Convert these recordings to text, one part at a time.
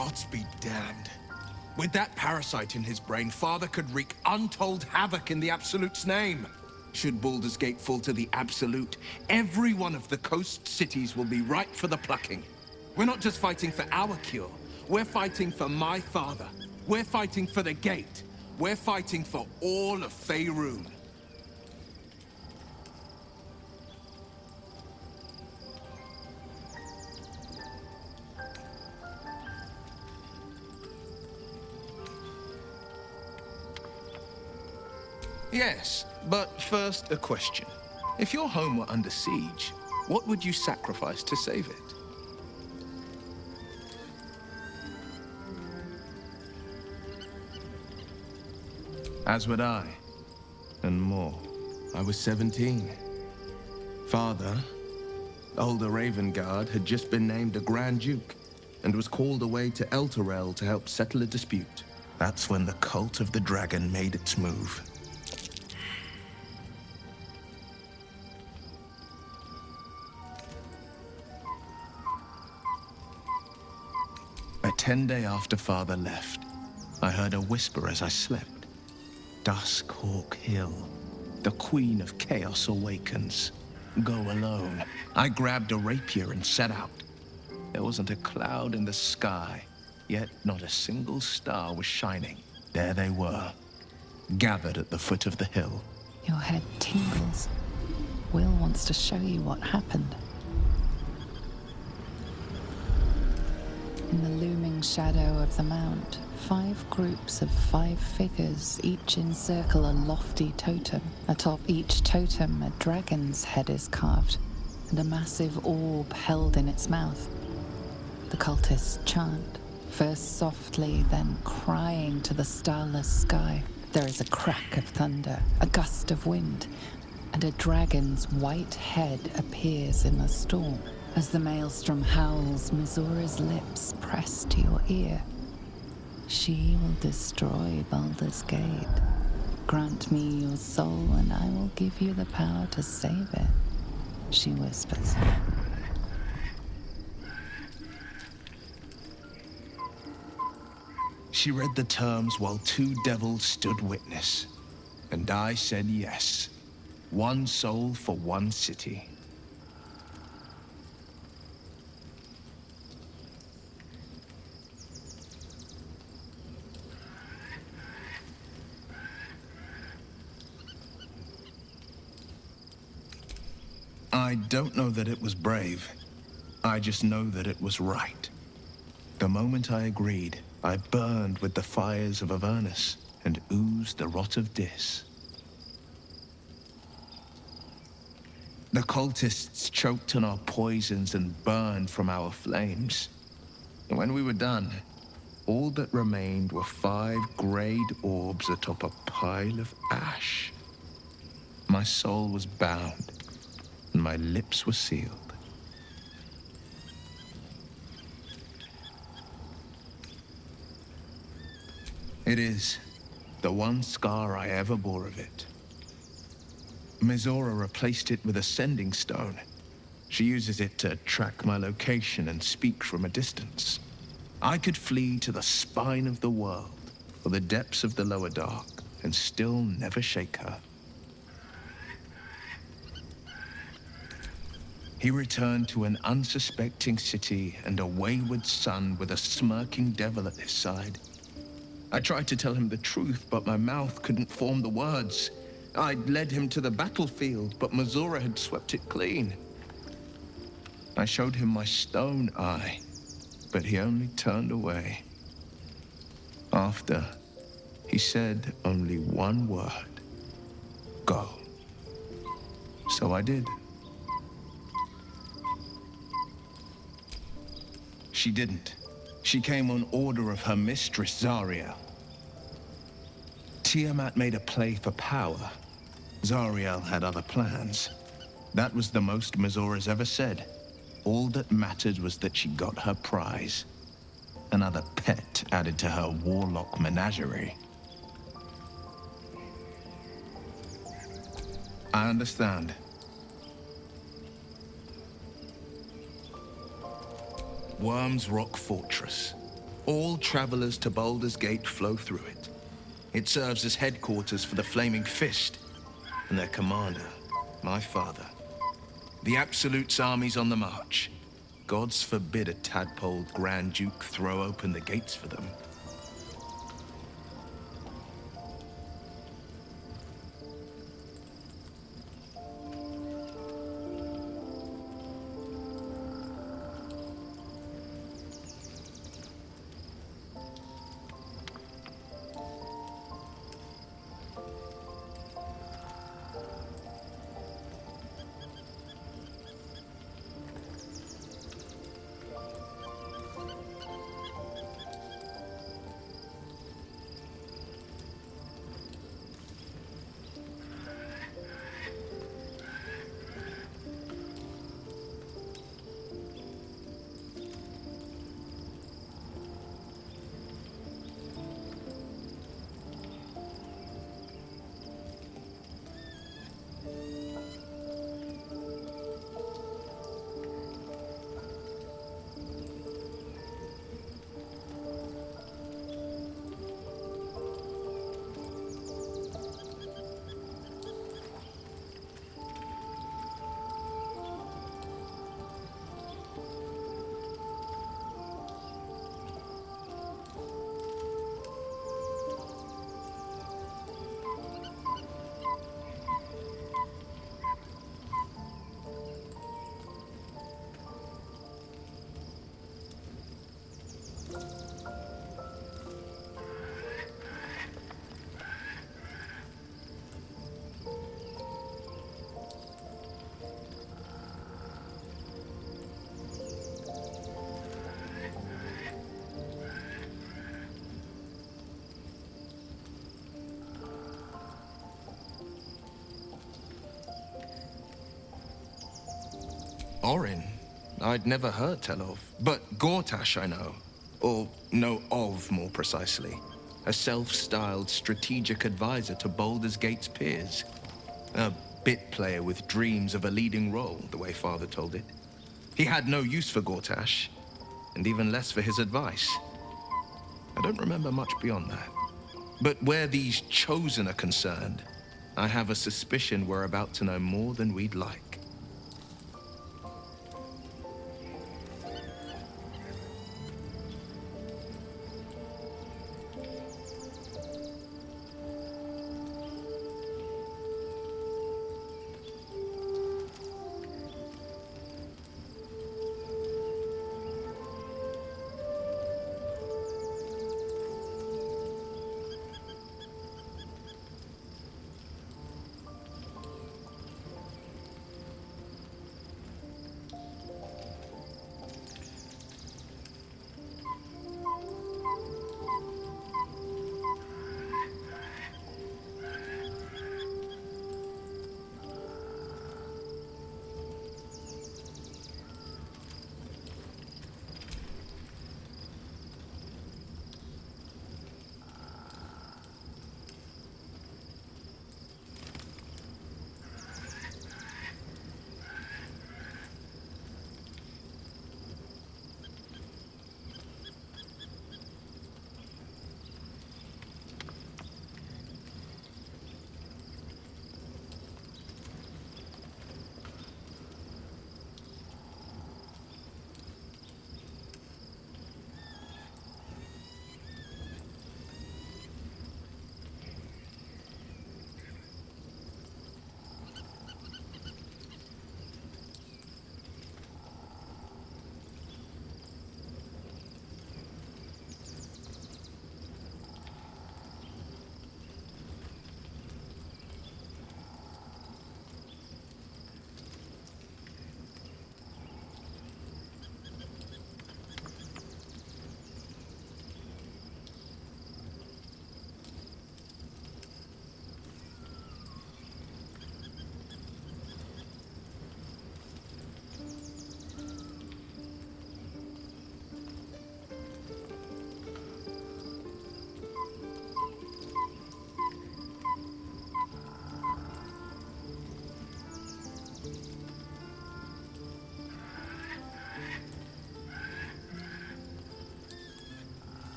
Gods be damned. With that parasite in his brain, Father could wreak untold havoc in the Absolute's name. Should Baldur's Gate fall to the Absolute, every one of the coast cities will be ripe for the plucking. We're not just fighting for our cure. We're fighting for my father. We're fighting for the Gate. We're fighting for all of Faerun. Yes, but first a question. If your home were under siege, what would you sacrifice to save it? As would I, and more. I was 17. Father, older Ravengard, had just been named a Grand Duke and was called away to Elturel to help settle a dispute. That's when the cult of the dragon made its move. A 10-day after Father left, I heard a whisper as I slept. Duskhawk Hill, the Queen of Chaos awakens. Go alone. I grabbed a rapier and set out. There wasn't a cloud in the sky, yet not a single star was shining. There they were, gathered at the foot of the hill. Your head tingles. Will wants to show you what happened. In the looming shadow of the mount, 5 groups of 5 figures each encircle a lofty totem. Atop each totem, a dragon's head is carved, and a massive orb held in its mouth. The cultists chant, first softly, then crying to the starless sky. There is a crack of thunder, a gust of wind, and a dragon's white head appears in the storm. As the maelstrom howls, Mizora's lips press to your ear. She will destroy Baldur's Gate. Grant me your soul, and I will give you the power to save it, she whispers. She read the terms while 2 devils stood witness, and I said yes. 1 soul for 1 city. I don't know that it was brave. I just know that it was right. The moment I agreed, I burned with the fires of Avernus and oozed the rot of Dis. The cultists choked on our poisons and burned from our flames. And when we were done, all that remained were 5 grayed orbs atop a pile of ash. My soul was bound, and my lips were sealed. It is the one scar I ever bore of it. Mizora replaced it with a sending stone. She uses it to track my location and speak from a distance. I could flee to the spine of the world, or the depths of the lower dark, and still never shake her. He returned to an unsuspecting city and a wayward son with a smirking devil at his side. I tried to tell him the truth, but my mouth couldn't form the words. I'd led him to the battlefield, but Mizora had swept it clean. I showed him my stone eye, but he only turned away. After, he said only one word: go. So I did. She didn't. She came on order of her mistress, Zariel. Tiamat made a play for power. Zariel had other plans. That was the most Mizora's ever said. All that mattered was that she got her prize. Another pet added to her warlock menagerie. I understand. Worm's Rock Fortress. All travelers to Baldur's Gate flow through it. It serves as headquarters for the Flaming Fist and their commander, my father. The Absolute's army's on the march. Gods forbid a tadpoled Grand Duke throw open the gates for them. Orin? I'd never heard tell of. But Gortash I know. Or know of, more precisely. A self-styled strategic advisor to Baldur's Gate's peers. A bit player with dreams of a leading role, the way Father told it. He had no use for Gortash, and even less for his advice. I don't remember much beyond that. But where these Chosen are concerned, I have a suspicion we're about to know more than we'd like.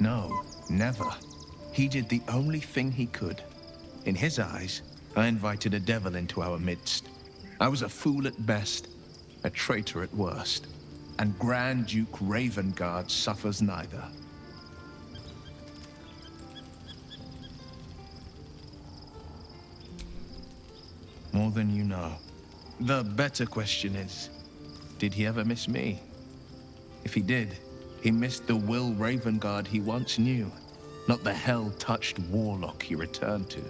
No, never. He did the only thing he could. In his eyes, I invited a devil into our midst. I was a fool at best, a traitor at worst. And Grand Duke Ravengard suffers neither. More than you know. The better question is, did he ever miss me? If he did, he missed the Will Ravengard he once knew, not the hell-touched warlock he returned to.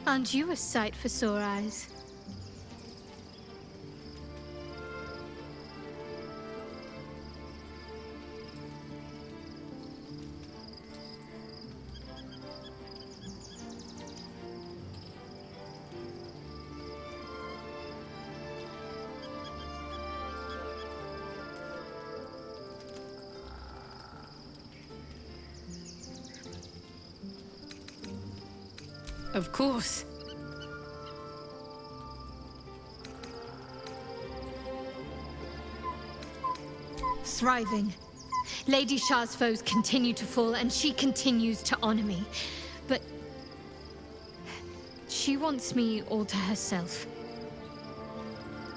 Aren't you a sight for sore eyes? Of course. Thriving. Lady Shah's foes continue to fall, and she continues to honor me. But she wants me all to herself.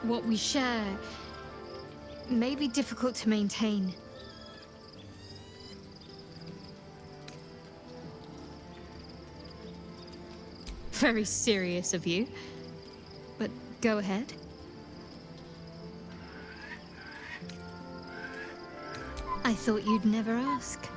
What we share may be difficult to maintain. Very serious of you, but go ahead. I thought you'd never ask.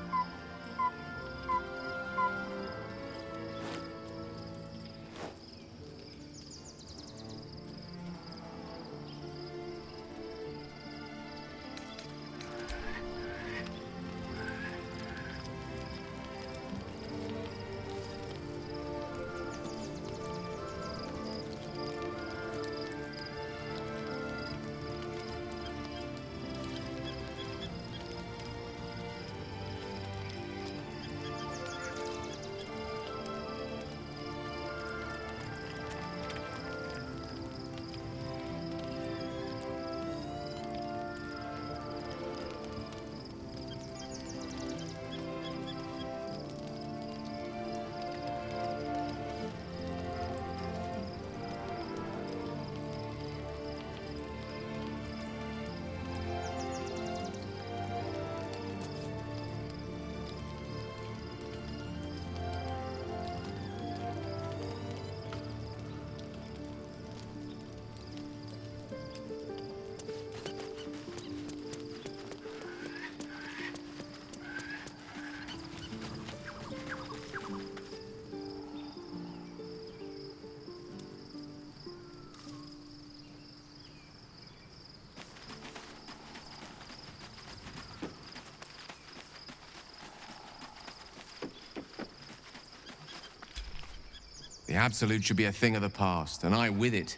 The Absolute should be a thing of the past, and I with it.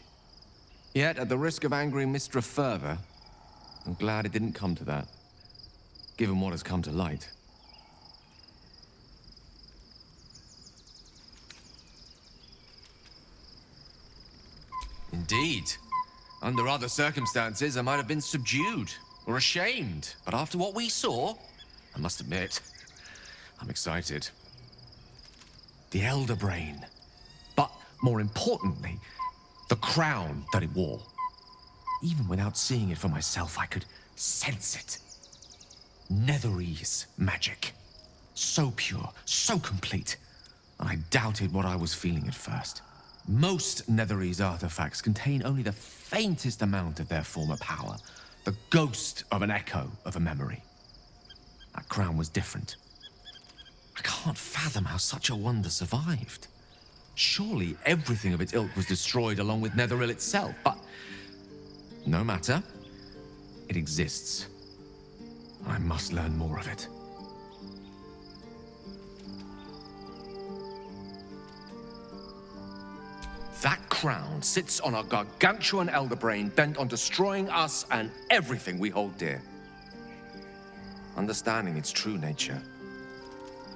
Yet, at the risk of angering Mistra further, I'm glad it didn't come to that, given what has come to light. Indeed. Under other circumstances, I might have been subdued or ashamed, but after what we saw, I must admit, I'm excited. The Elder Brain. But, more importantly, the crown that it wore. Even without seeing it for myself, I could sense it. Netherese magic. So pure, so complete. I doubted what I was feeling at first. Most Netherese artifacts contain only the faintest amount of their former power. The ghost of an echo of a memory. That crown was different. I can't fathom how such a wonder survived. Surely everything of its ilk was destroyed along with Netheril itself, but no matter. It exists. I must learn more of it. That crown sits on a gargantuan elder brain bent on destroying us and everything we hold dear. Understanding its true nature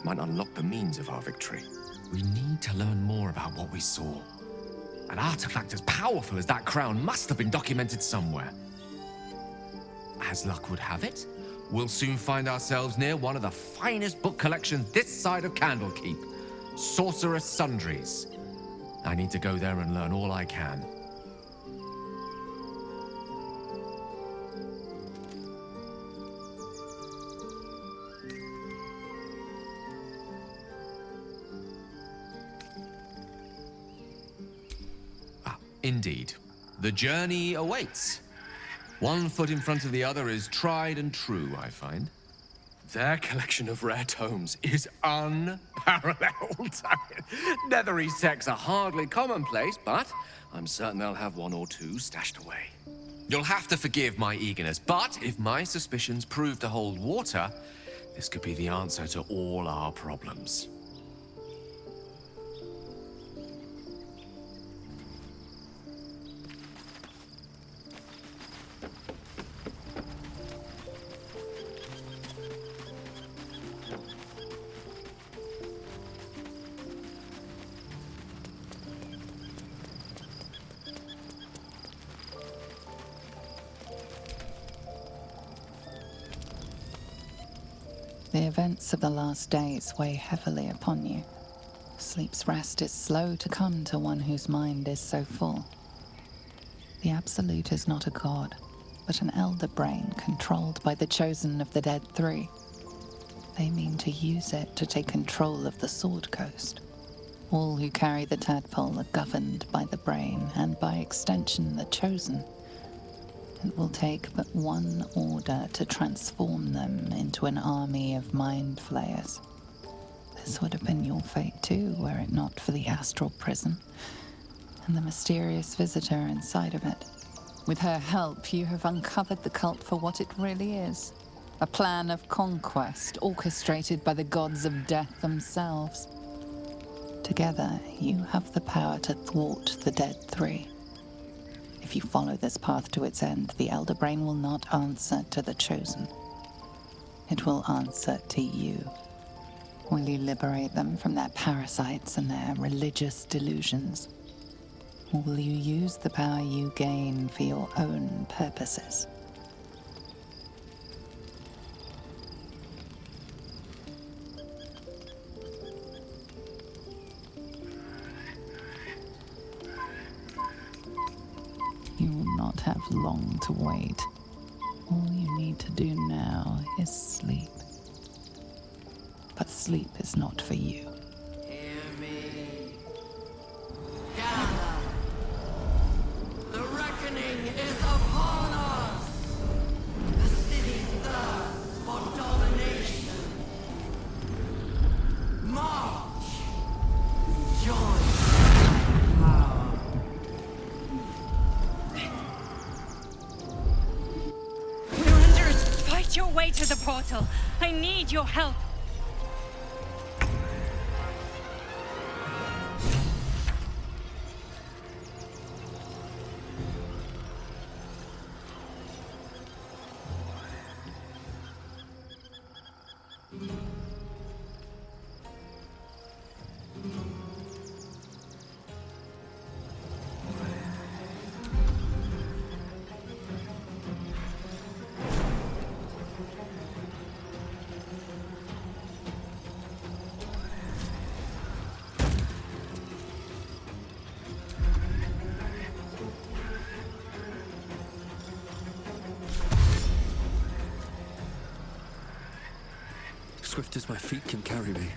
might unlock the means of our victory. We need to learn more about what we saw. An artifact as powerful as that crown must have been documented somewhere. As luck would have it, we'll soon find ourselves near one of the finest book collections this side of Candlekeep, Sorcerer's Sundries. I need to go there and learn all I can. Indeed. The journey awaits. One foot in front of the other is tried and true, I find. Their collection of rare tomes is unparalleled. Nethery texts are hardly commonplace, but I'm certain they'll have one or two stashed away. You'll have to forgive my eagerness, but if my suspicions prove to hold water, this could be the answer to all our problems. The events of the last days weigh heavily upon you. Sleep's rest is slow to come to one whose mind is so full. The Absolute is not a god, but an elder brain controlled by the chosen of the Dead Three. They mean to use it to take control of the Sword Coast. All who carry the tadpole are governed by the brain, and by extension the chosen. It will take but one order to transform them into an army of mind flayers. This would have been your fate too, were it not for the astral prison and the mysterious visitor inside of it. With her help, you have uncovered the cult for what it really is. A plan of conquest orchestrated by the gods of death themselves. Together, you have the power to thwart the Dead Three. If you follow this path to its end, the Elder Brain will not answer to the Chosen. It will answer to you. Will you liberate them from their parasites and their religious delusions? Or will you use the power you gain for your own purposes? You will not have long to wait. All you need to do now is sleep. But sleep is not for you. Hear me. Gather. The reckoning is upon us. The city thirsts for domination. March. Join. Fight your way to the portal. I need your help. Swift as my feet can carry me.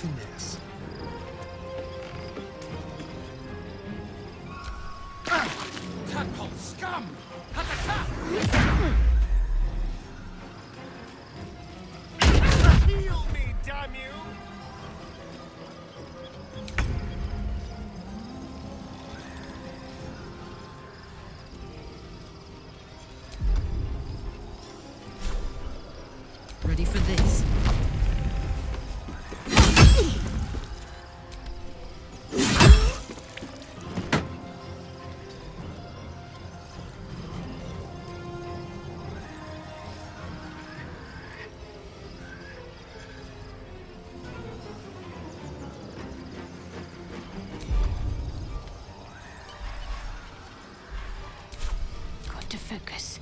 finesse. Tadpole scum! Attack! Heal me, damn you! Ready for this? Got to focus.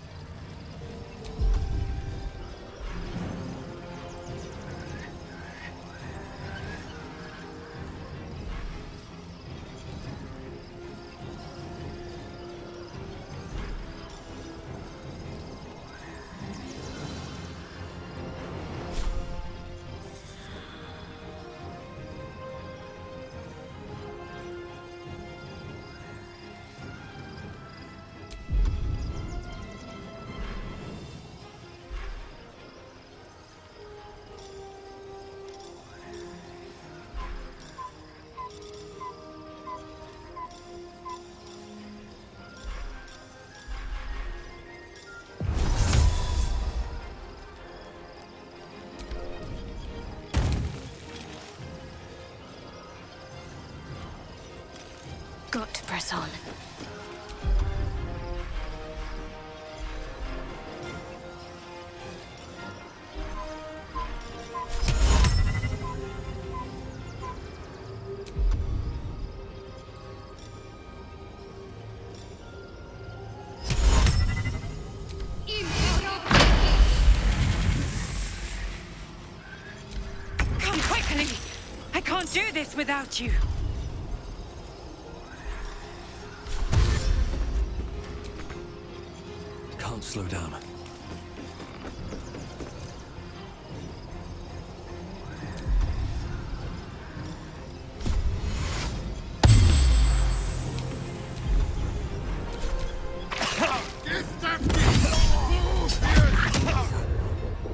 Got to press on. Come quickly! I can't do this without you! Can't slow down.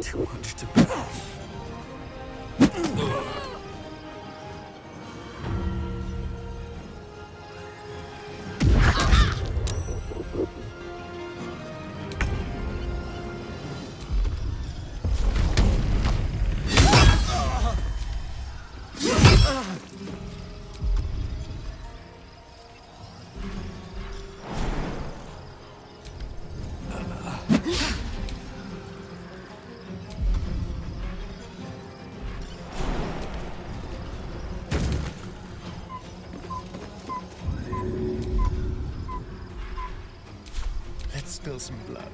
Too much to bear. Let's spill some blood.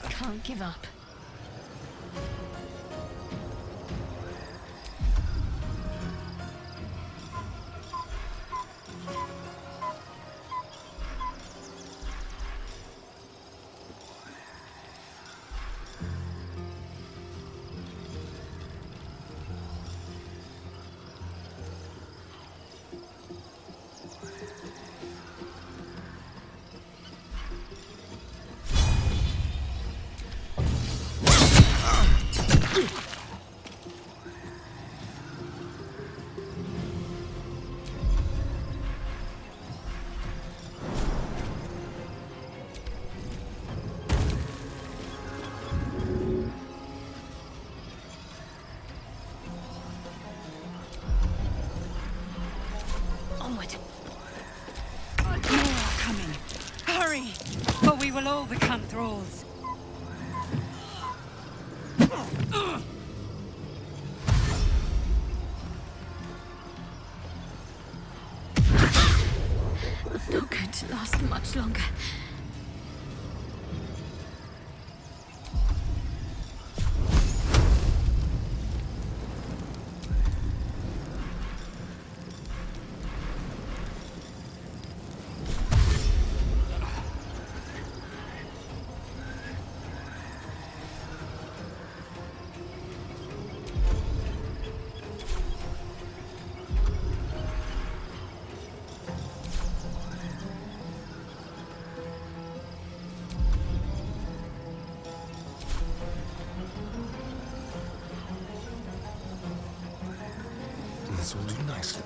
Can't give up. Onward. More are coming. Hurry, or we will all become thralls. to last much longer. This will do nicely.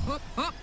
Hop, hop.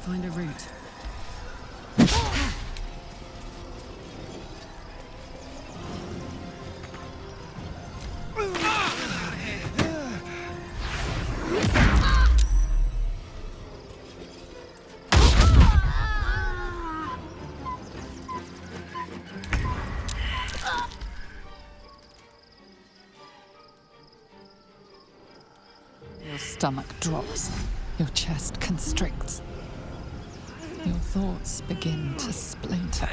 Find a route. Your stomach drops. Your chest constricts. Your thoughts begin to splinter.